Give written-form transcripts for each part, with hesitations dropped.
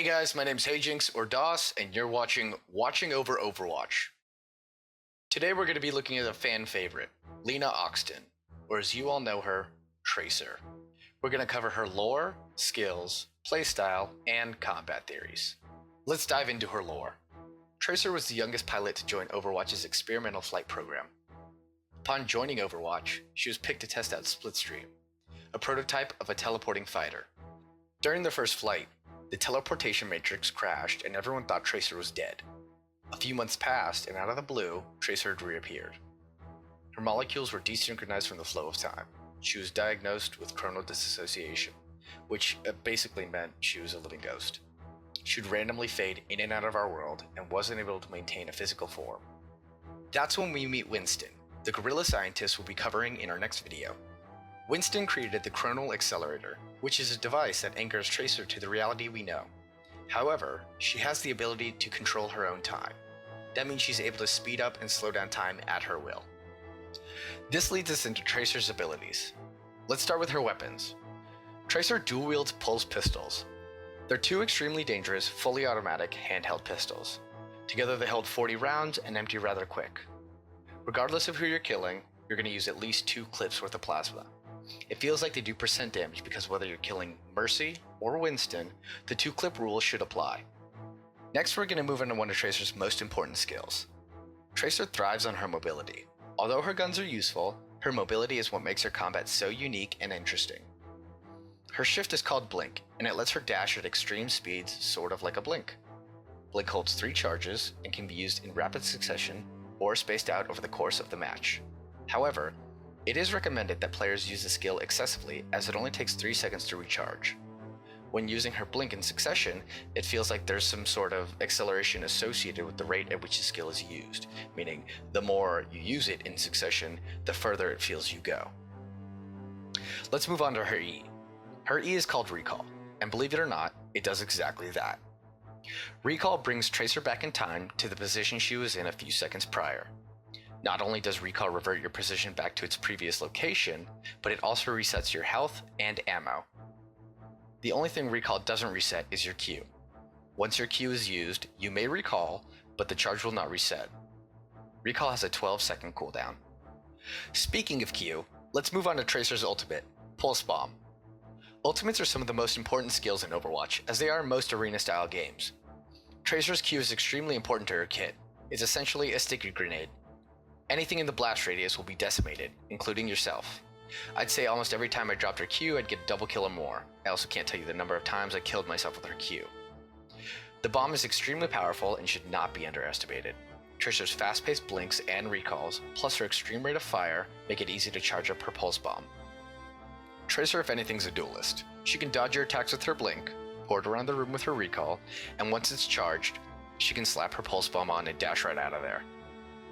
Hey guys, my name's Heyjinx or DOS, and you're watching over Overwatch. Today we're going to be looking at a fan favorite, Lena Oxton, or as you all know her, Tracer. We're going to cover her lore, skills, playstyle, and combat theories. Let's dive into her lore. Tracer was the youngest pilot to join Overwatch's experimental flight program. Upon joining Overwatch, she was picked to test out Splitstream, a prototype of a teleporting fighter. During their first flight, the teleportation matrix crashed and everyone thought Tracer was dead. A few months passed and out of the blue, Tracer had reappeared. Her molecules were desynchronized from the flow of time. She was diagnosed with chronal disassociation, which basically meant she was a living ghost. She would randomly fade in and out of our world and wasn't able to maintain a physical form. That's when we meet Winston, the guerrilla scientist we'll be covering in our next video. Winston created the Chronal Accelerator, which is a device that anchors Tracer to the reality we know. However, she has the ability to control her own time. That means she's able to speed up and slow down time at her will. This leads us into Tracer's abilities. Let's start with her weapons. Tracer dual wields pulse pistols. They're two extremely dangerous, fully automatic handheld pistols. Together they hold 40 rounds and empty rather quick. Regardless of who you're killing, you're going to use at least 2 clips worth of plasma. It feels like they do percent damage because whether you're killing Mercy or Winston, the 2-clip rule should apply. Next, we're going to move into one of Tracer's most important skills. Tracer thrives on her mobility. Although her guns are useful, her mobility is what makes her combat so unique and interesting. Her shift is called Blink, and it lets her dash at extreme speeds, sort of like a blink. Blink holds 3 charges and can be used in rapid succession or spaced out over the course of the match. However, it is recommended that players use the skill excessively as it only takes 3 seconds to recharge. When using her blink in succession, it feels like there's some sort of acceleration associated with the rate at which the skill is used, meaning the more you use it in succession, the further it feels you go. Let's move on to her E. Her E is called Recall, and believe it or not, it does exactly that. Recall brings Tracer back in time to the position she was in a few seconds prior. Not only does Recall revert your position back to its previous location, but it also resets your health and ammo. The only thing Recall doesn't reset is your Q. Once your Q is used, you may recall, but the charge will not reset. Recall has a 12-second cooldown. Speaking of Q, let's move on to Tracer's ultimate, Pulse Bomb. Ultimates are some of the most important skills in Overwatch, as they are in most arena-style games. Tracer's Q is extremely important to her kit. It's essentially a sticky grenade. Anything in the blast radius will be decimated, including yourself. I'd say almost every time I dropped her Q, I'd get a double kill or more. I also can't tell you the number of times I killed myself with her Q. The bomb is extremely powerful and should not be underestimated. Tracer's fast-paced blinks and recalls, plus her extreme rate of fire, make it easy to charge up her pulse bomb. Tracer, if anything's a duelist. She can dodge your attacks with her blink, port around the room with her recall, and once it's charged, she can slap her pulse bomb on and dash right out of there.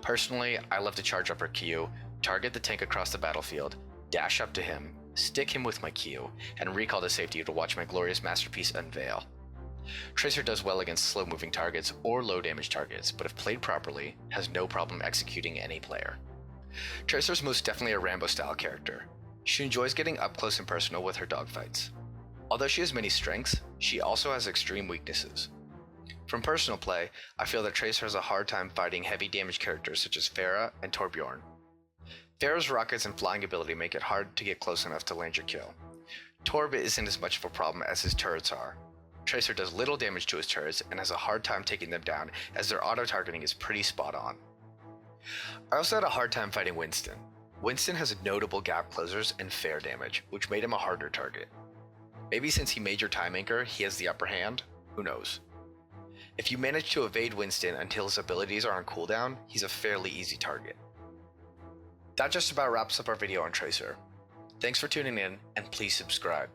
Personally, I love to charge up her Q, target the tank across the battlefield, dash up to him, stick him with my Q, and recall to safety to watch my glorious masterpiece unveil. Tracer does well against slow-moving targets or low-damage targets, but if played properly, has no problem executing any player. Tracer's most definitely a Rambo-style character. She enjoys getting up close and personal with her dogfights. Although she has many strengths, she also has extreme weaknesses. From personal play, I feel that Tracer has a hard time fighting heavy damage characters such as Pharah and Torbjorn. Pharah's rockets and flying ability make it hard to get close enough to land your kill. Torb isn't as much of a problem as his turrets are. Tracer does little damage to his turrets and has a hard time taking them down as their auto-targeting is pretty spot on. I also had a hard time fighting Winston. Winston has notable gap closers and fair damage, which made him a harder target. Maybe since he made your time anchor, he has the upper hand? Who knows? If you manage to evade Winston until his abilities are on cooldown, he's a fairly easy target. That just about wraps up our video on Tracer. Thanks for tuning in, and please subscribe.